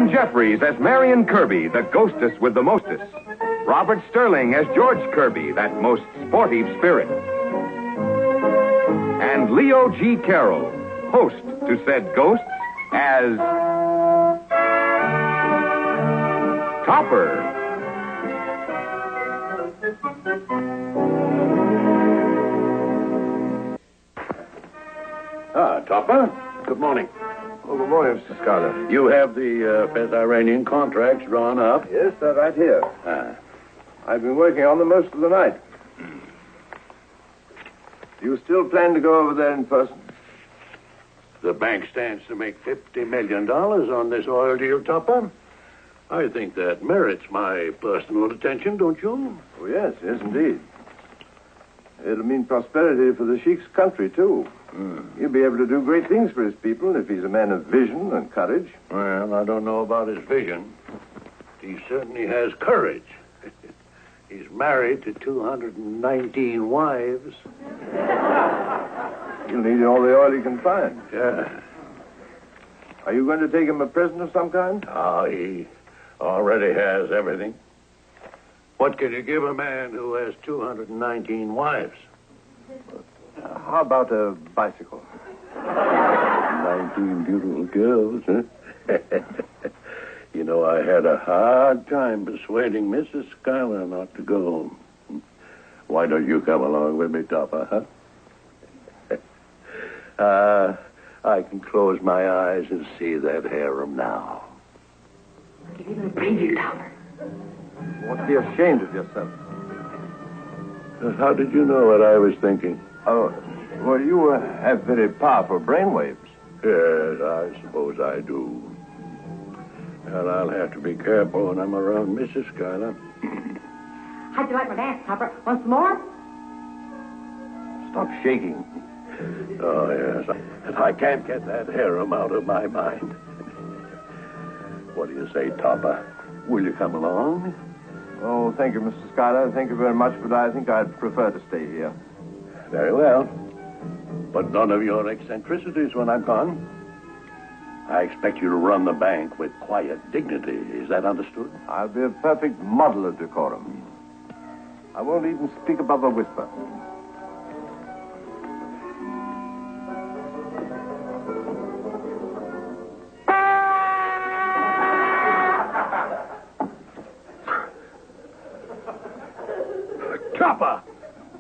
Joan Jeffries as Marion Kirby, the ghostess with the mostest. Robert Sterling as George Kirby, that most sportive spirit. And Leo G. Carroll, host to said ghosts, as Topper. Topper. Good morning. Oh, good morning, Mr. Schuyler. You have the Iranian contracts drawn up? Yes, they're right here. I've been working on them most of the night. Do you still plan to go over there in person? The bank stands to make $50 million on this oil deal, Topper. I think that merits my personal attention, don't you? Oh, yes, indeed. It'll mean prosperity for the sheik's country, too. He'll be able to do great things for his people if he's a man of vision and courage. Well, I don't know about his vision. He certainly has courage. He's married to 219 wives. He'll need all the oil he can find. Yeah. Are you going to take him a present of some kind? Oh, he already has everything. What can you give a man who has 219 wives? How about a bicycle? 19 beautiful girls, huh? You know, I had a hard time persuading Mrs. Schuyler not to go. Why don't you come along with me, Topper, huh? I can close my eyes and see that harem now. Give me a preview, Topper. You won't be ashamed of yourself. How did you know what I was thinking? Oh, well, you have very powerful brainwaves. Yes, I suppose I do. Well, I'll have to be careful when I'm around Mrs. Schuyler. How'd you like my dance, Topper? Want some more? Stop shaking. Oh, yes. And I can't get that harem out of my mind. What do you say, Topper? Will you come along? Oh, thank you, Mr. Schuyler. Thank you very much, but I think I'd prefer to stay here. Very well. But none of your eccentricities when I'm gone. I expect you to run the bank with quiet dignity. Is that understood? I'll be a perfect model of decorum. I won't even speak above a whisper. Topper!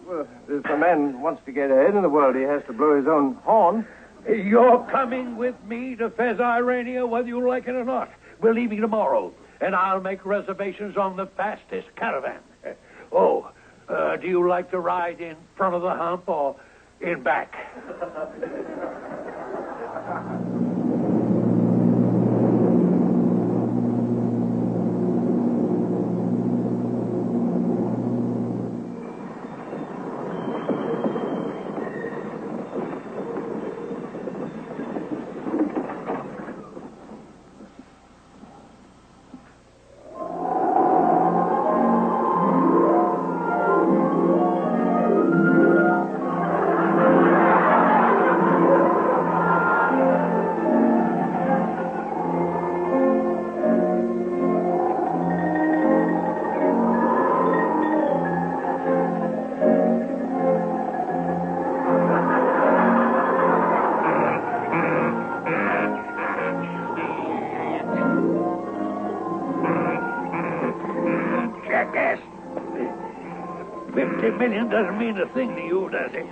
Well, if a man wants to get ahead in the world, he has to blow his own horn. You're coming with me to Fez Irania, whether you like it or not. We're leaving tomorrow, and I'll make reservations on the fastest caravan. Oh, do you like to ride in front of the hump or in back? Jackass. $50 million doesn't mean a thing to you, does it?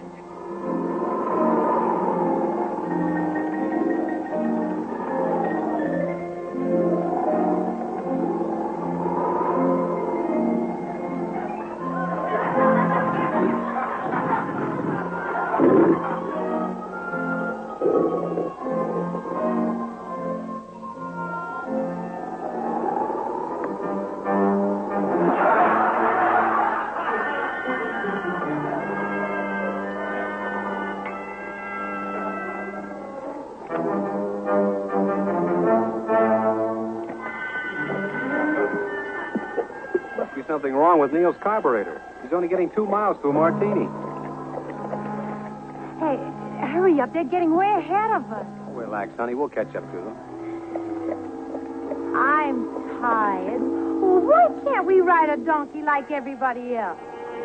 Something wrong with Neil's carburetor. He's only getting 2 miles to a Martini. Hey, hurry up. They're getting way ahead of us. Oh, relax, honey. We'll catch up to them. I'm tired. Well, why can't we ride a donkey like everybody else?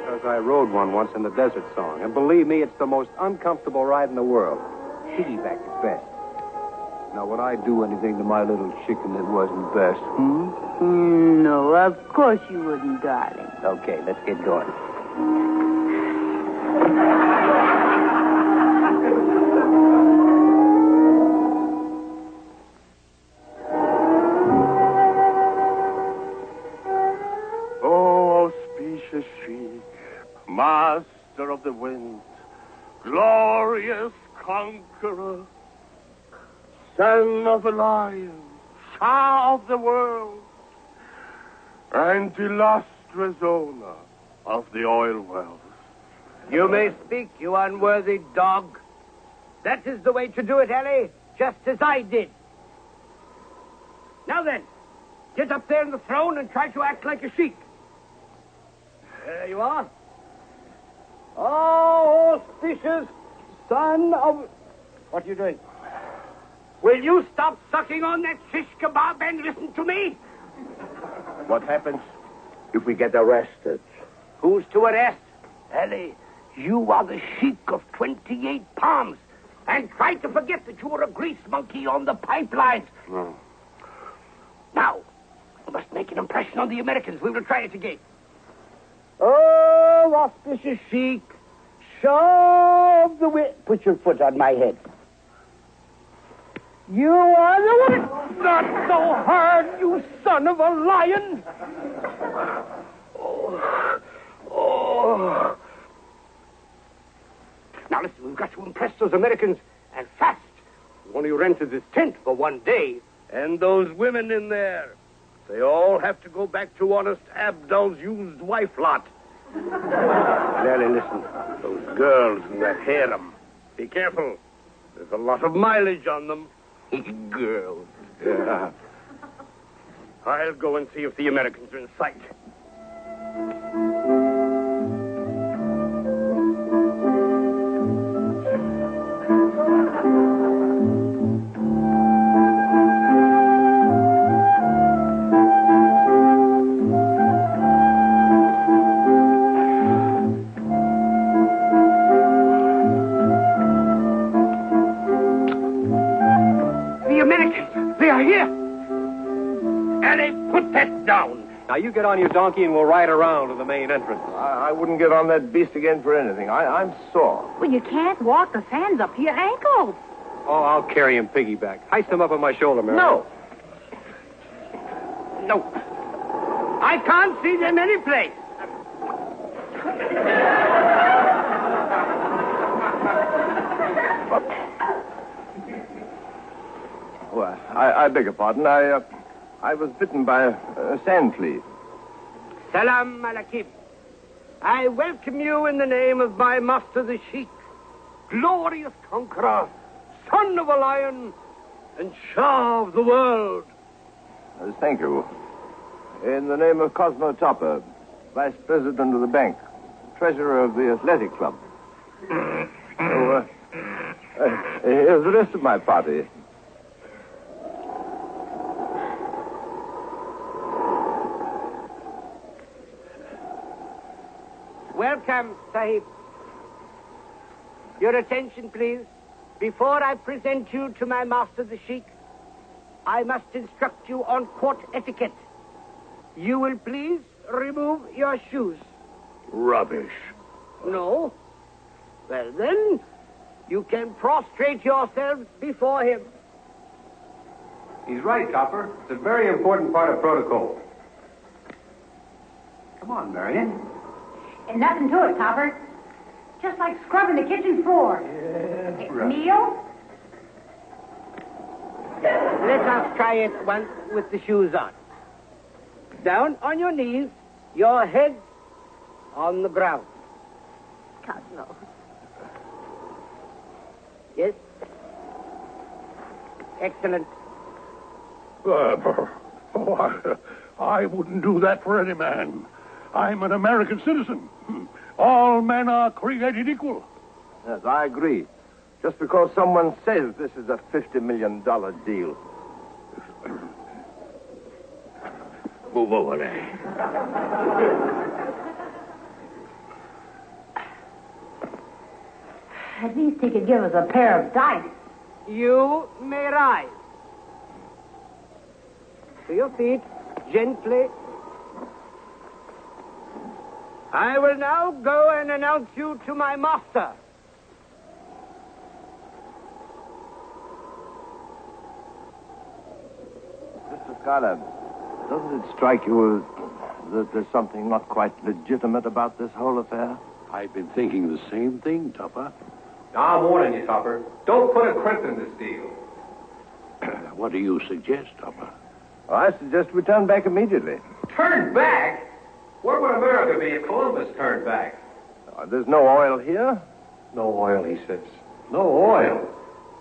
Because I rode one once in the Desert Song. And believe me, it's the most uncomfortable ride in the world. Piggyback is best. Now, would I do anything to my little chicken that wasn't best? No, of course you wouldn't, darling. Okay, let's get going. Oh, auspicious sheik, master of the wind, glorious conqueror, son of a lion, Shah of the world, and illustrious owner of the oil wells. You may speak, you unworthy dog. That is the way to do it, Ellie, just as I did. Now then, get up there on the throne and try to act like a sheik. There you are. Oh, auspicious son of... What are you doing? Will you stop sucking on that shish kebab and listen to me? What happens if we get arrested? Who's to arrest? Ellie, you are the sheik of 28 palms. And try to forget that you were a grease monkey on the pipelines. No. Now, you must make an impression on the Americans. We will try it again. Oh, auspicious sheik, shove the way. Put your foot on my head. You are the one. Not so hard, you son of a lion. Oh. Now listen, we've got to impress those Americans, and fast. We only rented this tent for one day. And those women in there, they all have to go back to honest Abdul's used wife lot. Nellie, listen, those girls in that harem, be careful. There's a lot of mileage on them. Girls. Yeah. I'll go and see if the Americans are in sight. Now, you get on your donkey and we'll ride around to the main entrance. I wouldn't get on that beast again for anything. I'm sore. Well, you can't walk. The sand's up to your ankles. Oh, I'll carry him piggyback. Heist him up on my shoulder, Mary. No. I can't see them anyplace. Well, I beg your pardon. I was bitten by a sand flea. Salam alaikum. I welcome you in the name of my master the sheik, glorious conqueror, son of a lion, and Shah of the world. Thank you. In the name of Cosmo Topper, Vice President of the bank, Treasurer of the Athletic Club. Here's the rest of my party. Welcome, Sahib. Your attention, please. Before I present you to my master, the sheik, I must instruct you on court etiquette. You will please remove your shoes. Rubbish. No? Well, then, you can prostrate yourselves before him. He's right, Copper. It's a very important part of protocol. Come on, Marion. And nothing to it, Copper. Just like scrubbing the kitchen floor. Yeah, Hey, Neil? Let us try it once with the shoes on. Down on your knees, your head on the ground. Cosmo. Yes? Excellent. I wouldn't do that for any man. I'm an American citizen. All men are created equal. Yes, I agree. Just because someone says this is a $50 million deal. Move over there. At least he could give us a pair of dice. You may rise. To your feet, gently. I will now go and announce you to my master. Mr. Schuyler, doesn't it strike you that there's something not quite legitimate about this whole affair? I've been thinking the same thing, Topper. I'm warning you, Topper. Don't put a crimp in this deal. What do you suggest, Topper? Well, I suggest we turn back immediately. Turn back? Where would America be if Columbus turned back? There's no oil here. No oil, he says. No oil.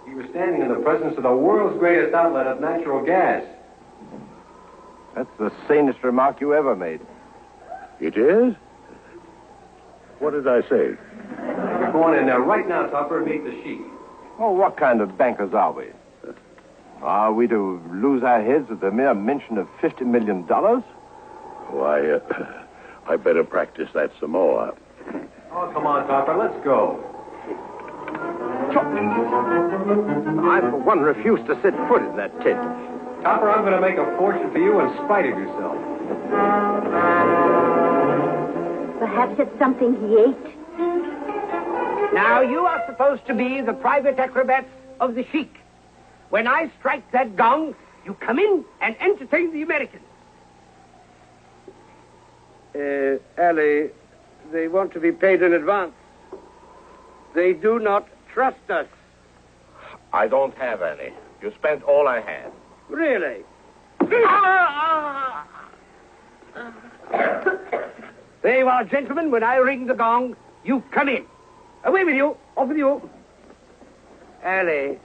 He was standing in the presence of the world's greatest outlet of natural gas. That's the sanest remark you ever made. It is? What did I say? We're going in there right now, Topper, and meet the sheik. Oh, what kind of bankers are we? Are we to lose our heads at the mere mention of $50 million? Why, I better practice that some more. Oh, come on, Topper, let's go. I, for one, refuse to set foot in that tent. Topper, I'm going to make a fortune for you in spite of yourself. Perhaps it's something he ate. Now, you are supposed to be the private acrobats of the sheik. When I strike that gong, you come in and entertain the Americans. Allie, they want to be paid in advance. They do not trust us. I don't have any. You spent all I had. Really? Very well, gentlemen, when I ring the gong, you come in. Away with you. Off with you. Allie,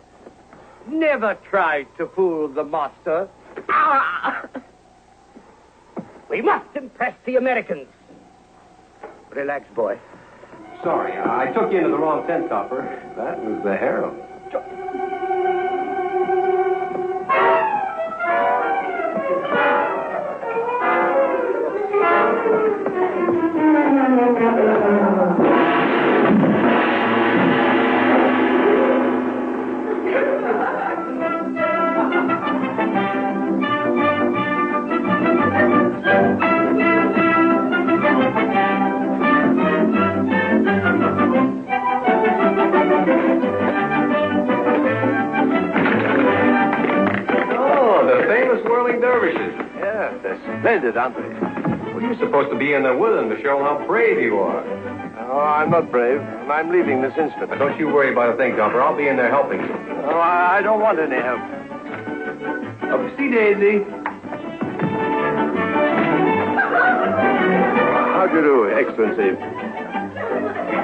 never try to fool the master. We must impress the Americans. Relax, boy. Sorry, I took you into the wrong tent, Topper. That was the harem. Yeah, they're splendid, aren't they? Well, you're supposed to be in there with them to show how brave you are. Oh, I'm not brave, and I'm leaving this instant. Now, don't you worry about a thing, Topper. I'll be in there helping you. Oh, I don't want any help. Upsy daisy. How do you do, Excellency?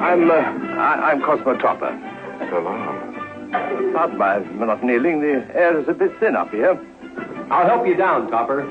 I'm Cosmo Topper. So long. Pardon my not kneeling. The air is a bit thin up here. I'll help you down, Topper.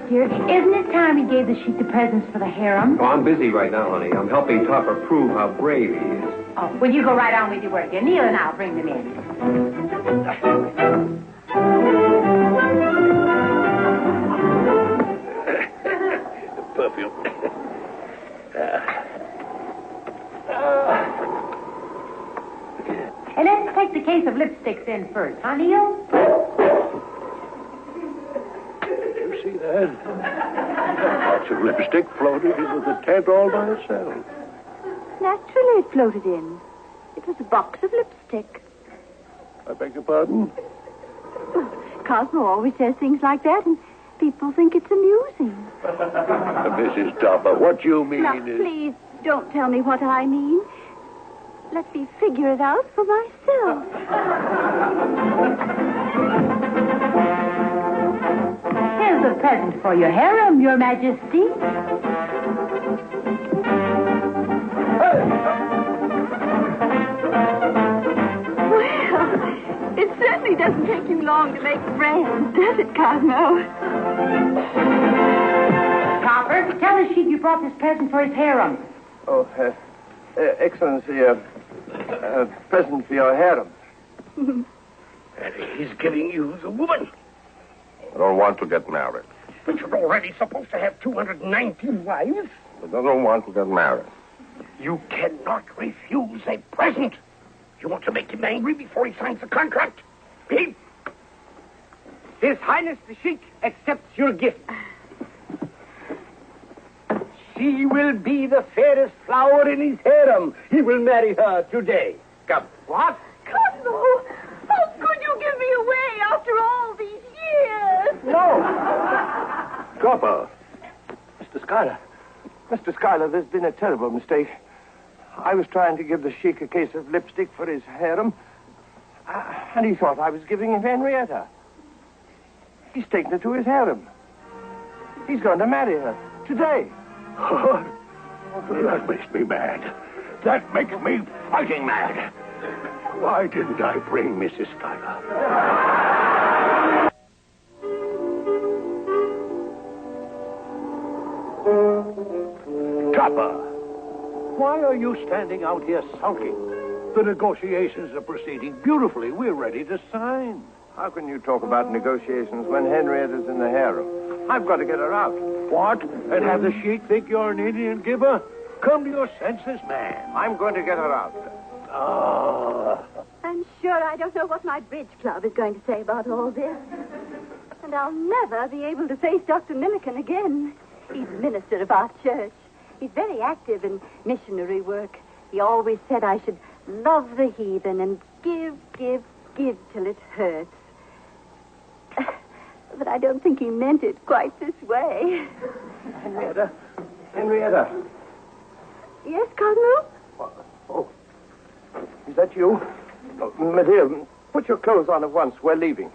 Dear, isn't it time he gave the sheik the presents for the harem? Oh, I'm busy right now, honey. I'm helping Topper prove how brave he is. Oh, well, you go right on with your work. You kneel and I'll bring them in. Perfume. And let's take the case of lipsticks in first, huh, Neil? Yes. Lots of lipstick floated into the tent all by itself. Naturally it floated in. It was a box of lipstick. I beg your pardon? Cosmo always says things like that, and people think it's amusing. Mrs. Topper, what you mean Now, is... please don't tell me what I mean. Let me figure it out for myself. Here's a present for your harem, Your Majesty. Well, it certainly doesn't take you long to make friends, does it, Cosmo? Copper, tell the sheik you brought this present for his harem. Oh, Excellency, present for your harem. And he's giving you the woman. I don't want to get married. But you're already supposed to have 219 wives. I don't want to get married. You cannot refuse a present. You want to make him angry before he signs the contract? He... His Highness the Sheik accepts your gift. She will be the fairest flower in his harem. He will marry her today. Come. What? Cosmo, how could you give me away after all these years? No! Copper. Mr. Schuyler. Mr. Schuyler, there's been a terrible mistake. I was trying to give the sheik a case of lipstick for his harem, and he thought I was giving him Henrietta. He's taken her to his harem. He's going to marry her today. Oh, that makes me mad. That makes me fighting mad. Why didn't I bring Mrs. Schuyler? Topper, why are you standing out here sulking? The negotiations are proceeding beautifully. We're ready to sign. How can you talk about negotiations when Henrietta's in the harem? I've got to get her out. What? And have the sheik think you're an Indian giver? Come to your senses, man. I'm going to get her out. Ah. I'm sure I don't know what my bridge club is going to say about all this. And I'll never be able to face Dr. Milliken again. He's minister of our church. He's very active in missionary work. He always said I should love the heathen and give till it hurts. But I don't think he meant it quite this way. Henrietta. Henrietta. Yes, Cosmo? Oh. Is that you? Oh, my dear, put your clothes on at once. We're leaving.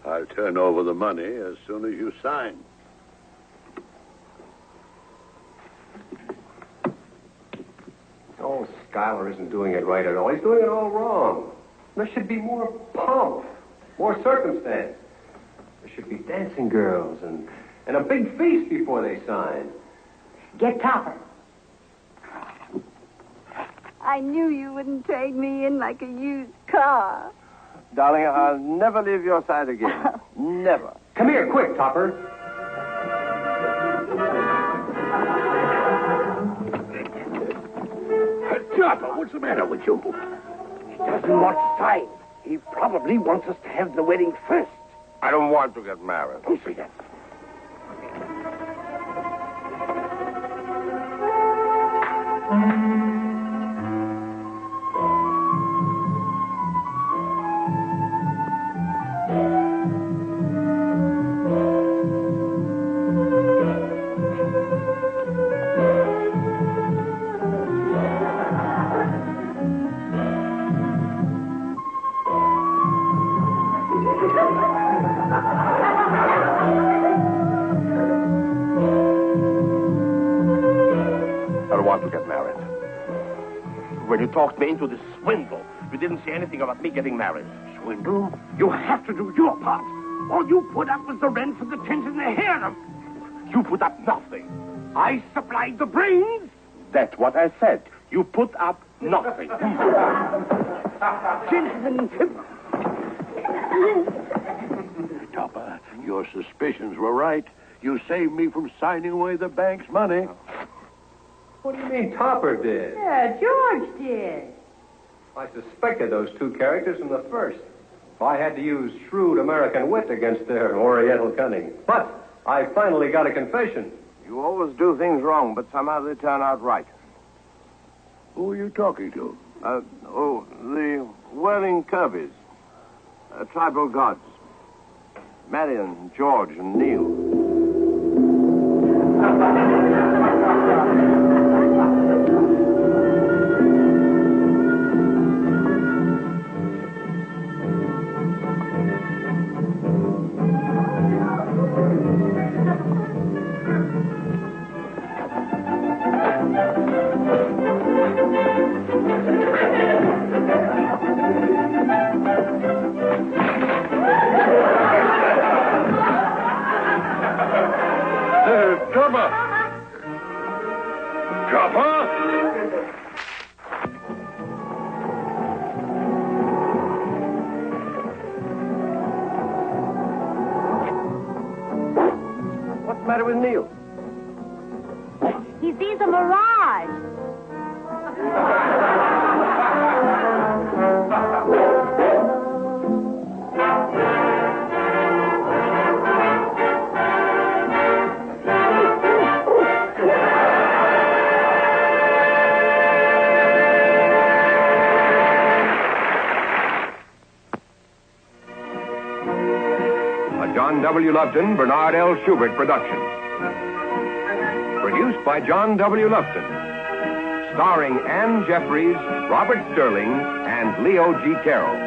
I'll turn over the money as soon as you sign. Oh, Schuyler isn't doing it right at all. He's doing it all wrong. There should be more pomp, more circumstance. There should be dancing girls and a big feast before they sign. Get Topper. I knew you wouldn't trade me in like a used car. Darling, I'll never leave your side again. Never. Come here, quick, Topper. Topper, what's the matter with you? He doesn't want to sign. He probably wants us to have the wedding first. I don't want to get married. Don't say that. When you talked me into this swindle, you didn't say anything about me getting married. Swindle? You have to do your part. All you put up was the rent for the tent and the harem. You put up nothing. I supplied the brains. That's what I said. You put up nothing. Gentlemen, Topper, your suspicions were right. You saved me from signing away the bank's money. What do you mean Topper did? Yeah, George did. I suspected those two characters from the first. I had to use shrewd American wit against their Oriental cunning. But I finally got a confession. You always do things wrong, but somehow they turn out right. Who are you talking to? The whirling Kirbys. Tribal gods. Marion, George, and Neil. What's the matter with Neil? He sees a mirage. John W. Lupton, Bernard L. Schubert production. Produced by John W. Lupton. Starring Anne Jeffries, Robert Sterling, and Leo G. Carroll.